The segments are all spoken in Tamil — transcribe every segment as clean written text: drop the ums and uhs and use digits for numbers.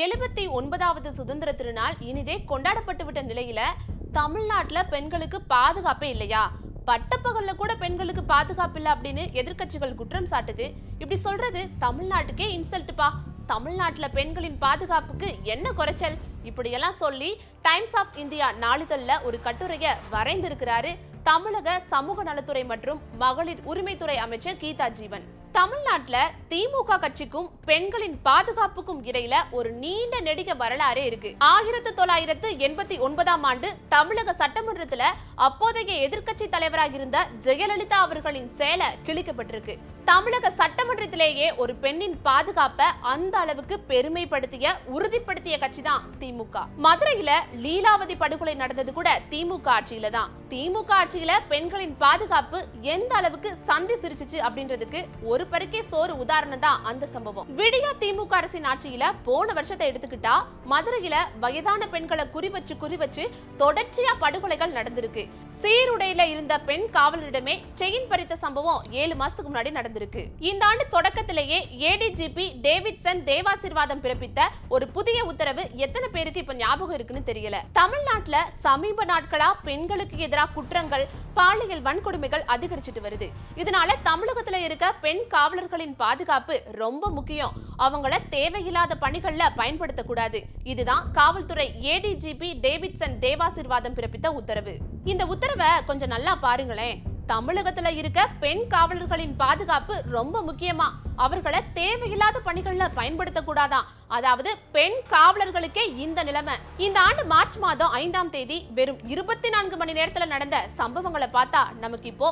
79வது சுதந்திர திருநாள் இனிதே கொண்டாடப்பட்டு விட்ட நிலையில தமிழ்நாட்டுல பெண்களுக்கு பாதுகாப்பே இல்லையா? பட்டப்பகல்ல கூட பெண்களுக்கு பாதுகாப்பு இல்ல அப்படின்னு எதிர்க்கட்சிகள் குற்றம் சாட்டுது. இப்படி சொல்றது தமிழ்நாட்டுக்கே இன்சல்ட்பா. தமிழ்நாட்டுல பெண்களின் பாதுகாப்புக்கு என்ன குறைச்சல்? இப்படியெல்லாம் சொல்லி டைம்ஸ் ஆஃப் இந்தியா நாளிதழ்ல ஒரு கட்டுரையை வரைந்திருக்கிறாரு தமிழக சமூக நலத்துறை மற்றும் மகளிர் உரிமைத்துறை அமைச்சர் கீதா ஜீவன். தமிழ்நாட்டுல திமுக கட்சிக்கும் பெண்களின் பாதுகாப்புக்கும் இடையில ஒரு நீண்ட நெடிய வரலாறே இருக்கு. 1989ஆம் ஆண்டு தமிழக சட்டமன்றத்துல அப்போதைய எதிர்க்கட்சி தலைவராக இருந்த ஜெயலலிதா அவர்களின் சேலை கிழிக்கப்பட்டிருக்கு. தமிழக சட்டமன்றத்திலேயே ஒரு பெண்ணின் பாதுகாப்பை அந்த அளவுக்கு பெருமைப்படுத்திய உறுதிப்படுத்திய கட்சி தான் திமுக. மதுரையில லீலாவதி படுகொலை நடந்தது கூட திமுக ஆட்சியில தான். திமுக ஆட்சியில பெண்களின் பாதுகாப்பு எந்த அளவுக்கு சந்தி சிரிச்சிச்சு அப்படின்றதுக்கு ஒரு பருக்கே சோறு உதாரணம் தான் அந்த சம்பவம். விடியா திமுக அரசின் ஆட்சியில போன வருஷத்தை எடுத்துக்கிட்டா மதுரையில வயதான பெண்களை குறி வச்சு தொடர்ச்சியா படுகொலைகள் நடந்திருக்கு. சீருடையில இருந்த பெண் காவலரிடமே செயின் பறித்த சம்பவம் 7 மாசத்துக்கு முன்னாடி நடந்திருக்கு. இந்த ஆண்டு தொடக்கத்திலேயே ஏடிஜிபி டேவிட்சன் தேவாசீர்வாதம் பிறப்பித்த ஒரு புதிய உத்தரவு எத்தனை பேருக்கு இப்ப ஞாபகம் இருக்குன்னு தெரியல. தமிழ்நாட்டுல சமீப நாட்களா பெண்களுக்கு எதிராக குற்றங்கள், பாலியல் வன்கொடுமைகள் அதிகரிச்சுட்டு வருது. இதனால தமிழகத்துல இருக்க பெண் காவலர்களின் பாதுகாப்பு ரொம்ப முக்கியம். அவங்கள தேவையில்லாத பணிகள்ல பயன்படுத்த கூடாது. இதுதான் காவல்துறை ஏடிஜிபி டேவிட்சன் தேவாசீர்வாதம் பிறப்பித்த உத்தரவு. இந்த உத்தரவை கொஞ்சம் நல்லா பாருங்களேன். தமிழகத்துல இருக்க பெண் காவலர்களின் பாதுகாப்பு ரொம்ப முக்கியமா. அவர்களை தேவையில்லாத பணிகள்ல பயன்படுத்த கூடாதான். அதாவது பெண் காவலர்களுக்கே இந்த நிலைமை. இந்த ஆண்டு மார்ச் மாதம் 5ஆம் தேதி வெறும் 24 மணி நேரத்துல நடந்த சம்பவங்களை பார்த்தா நமக்கு இப்போ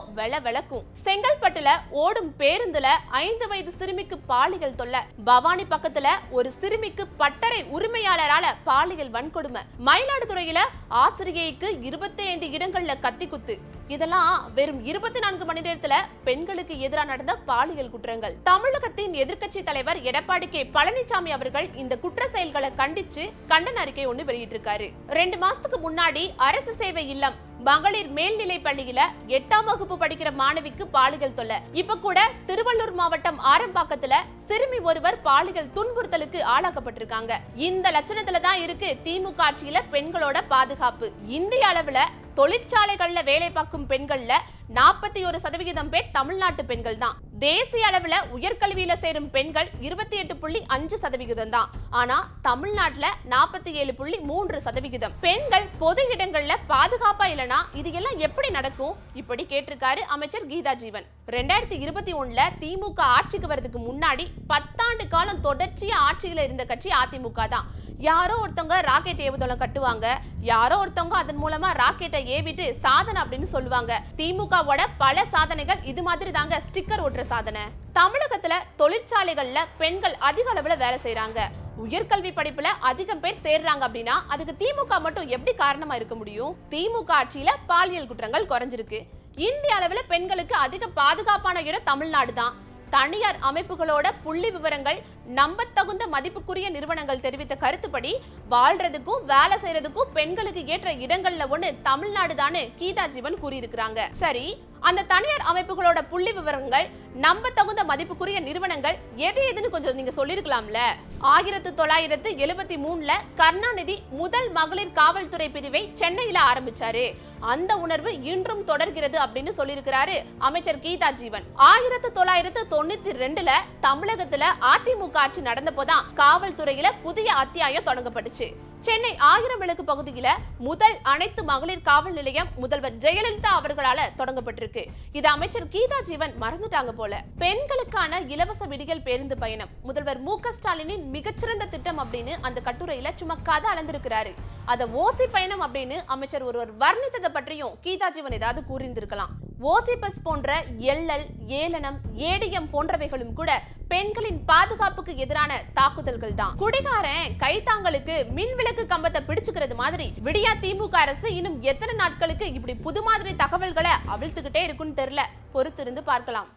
வெளக்கும். செங்கல்பட்டுல ஓடும் பேருந்துல 5 வயது சிறுமிக்கு பாலியல் தொல்லை. பவானி பக்கத்துல ஒரு சிறுமிக்கு பட்டறை உரிமையாளரால பாலியல் வன்கொடுமை. மயிலாடுதுறையில ஆசிரியைக்கு 25 இடங்கள்ல கத்தி குத்து. இதெல்லாம் வெறும் 24 மணி நேரத்துல பெண்களுக்கு எதிராக நடந்த பாலியல் குற்றங்கள். தமிழகத்தின் எதிர்க்கட்சி தலைவர் எடப்பாடி கே பழனிசாமி அவர்கள் இந்த குற்ற செயல்களை கண்டிச்சு கண்டன அறிக்கை ஒண்ணு வெளியிட்டிருக்காரு. 2 மாசத்துக்கு முன்னாடி அரசு சேவை இல்லம் மகளிர் மேல்நிலை பள்ளியில 8ஆம் வகுப்பு படிக்கிற மாணவிக்கு பாலியல் தொல்லை. இப்ப கூட திருவள்ளூர் மாவட்டம் ஆரம்பாக்கத்துல சிறுமி ஒருவர் பாலியல் துன்புறுத்தலுக்கு ஆளாக்கப்பட்டிருக்காங்க. இந்த லட்சணத்துல தான் இருக்கு திமுக ஆட்சியில பெண்களோட பாதுகாப்பு. இந்திய அளவுல தொழிற்சாலைகள்ல வேலை பார்க்கும் பெண்கள்ல 41% பேர் தமிழ்நாட்டு பெண்கள் தான். தேசிய அளவுல உயர்கல்வியில சேரும் பெண்கள் 28.5% தான். ஆனா தமிழ்நாட்டுல 47.3%. பெண்கள் பொது இடங்கள்ல பாதுகாப்பா இல்லனா இது எல்லாம் எப்படி நடக்கும்? இப்படி கேட்டிருக்காரு அமைச்சர் கீதா ஜீவன். 2021ல திமுக ஆட்சிக்கு வரதுக்கு முன்னாடி 10 ஆண்டு காலம் தொடர்ச்சியா ஆட்சியில இருந்த கட்சி அதிமுக தான். யாரோ ஒருத்தவங்க ராக்கெட் ஏவுதளம் கட்டுவாங்க, யாரோ ஒருத்தவங்க அதன் மூலமா ராக்கெட்டை ஏவிட்டு சாதனை அப்படின்னு சொல்லுவாங்க. திமுகவோட பல சாதனைகள் இது மாதிரி தாங்க. ஸ்டிக்கர் ஒட்டுற சாதனை. தமிழகத்துல தொழிற்சாலைகள்ல பெண்கள் அதிக அளவுல வேலை செய்யறாங்க. உயர்கல்வி படிப்புல அதிகம் பேர் சேர்றாங்க அப்படின்னா அதுக்கு திமுக மட்டும் எப்படி காரணமா இருக்க முடியும்? திமுக ஆட்சியில பாலியல் குற்றங்கள் குறைஞ்சிருக்கு. இந்திய அளவுல பெண்களுக்கு அதிக பாதுகாப்பான இடம் தமிழ்நாடு தான். தனியார் அமைப்புகளோட புள்ளி விவரங்கள் நம்பத்தகுந்த மதிப்புக்குரிய நிறுவனங்கள் தெரிவித்த கருத்துப்படி வாழ்றதுக்கும் வேலை செய்யறதுக்கும் பெண்களுக்கு ஏற்ற இடங்கள்ல ஒண்ணு தமிழ்நாடு தானே கீதா ஜீவன் கூறியிருக்கிறாங்க. சரி, அந்த தனியார் அமைப்புகளோட புள்ளி விவரங்கள் நம்பத்தகுந்த மதிப்புக்குரிய நிறுவனங்கள் எதுன்னு கொஞ்சம் நீங்க சொல்லிருக்கலாம்ல. 1973ல கருணாநிதி முதல் மகளிர் காவல்துறை பிரிவை சென்னையில ஆரம்பிச்சாரு. அந்த உணர்வு இன்றும் தொடர்கிறது அப்படின்னு சொல்லியிருக்கிறாரு அமைச்சர் கீதா ஜீவன். 1992ல தமிழகத்துல அதிமுக ஆட்சி நடந்தப்போதான் காவல்துறையில புதிய அத்தியாயம் தொடங்கப்பட்டுச்சு. சென்னை 1000 விளக்கு பகுதியில முதல் அனைத்து மகளிர் காவல் நிலையம் முதல்வர் ஜெயலலிதா அவர்களால தொடங்கப்பட்டிருக்கு. இது அமைச்சர் கீதா ஜீவன் மறந்துட்டாங்க போல. பெண்களுக்கான இலவச விடியல் பேருந்து பயணம் முதல்வர் மு.க. ஸ்டாலினின் மிகச்சிறந்த திட்டம் அப்படின்னு அந்த கட்டுரையில சும்மா கதை அளந்திருக்கிறாரு. அத ஓசி பயணம் அப்படின்னு அமைச்சர் ஒருவர் வர்ணித்ததை பற்றியும் கீதா ஜீவன் ஏதாவது கூறியிருந்திருக்கலாம். ஓசி பஸ் போன்ற எல்எல், ஏளனம், ஏடிஎம் போன்றவைகளும் கூட பெண்களின் பாதுகாப்புக்கு எதிரான தாக்குதல்கள் தான். குடிகாரன் கைத்தாங்களுக்கு மின் விளக்கு கம்பத்தை பிடிச்சுக்கிறது மாதிரி விடியா திமுக அரசு இன்னும் எத்தனை நாட்களுக்கு இப்படி புது மாதிரி தகவல்களை அவிழ்த்துக்கிட்டே இருக்குன்னு தெரியல. பொறுத்திருந்து பார்க்கலாம்.